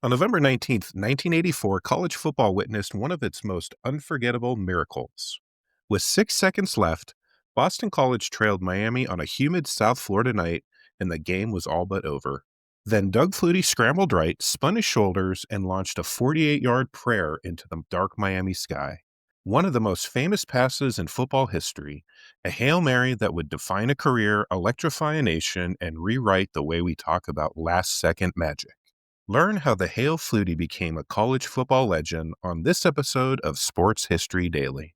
On November 19th, 1984, college football witnessed one of its most unforgettable miracles. With 6 seconds left, Boston College trailed Miami on a humid South Florida night, and the game was all but over. Then Doug Flutie scrambled right, spun his shoulders, and launched a 48-yard prayer into the dark Miami sky. One of the most famous passes in football history, a Hail Mary that would define a career, electrify a nation, and rewrite the way we talk about last second magic. Learn how the Hail Flutie became a college football legend on this episode of Sports History Daily.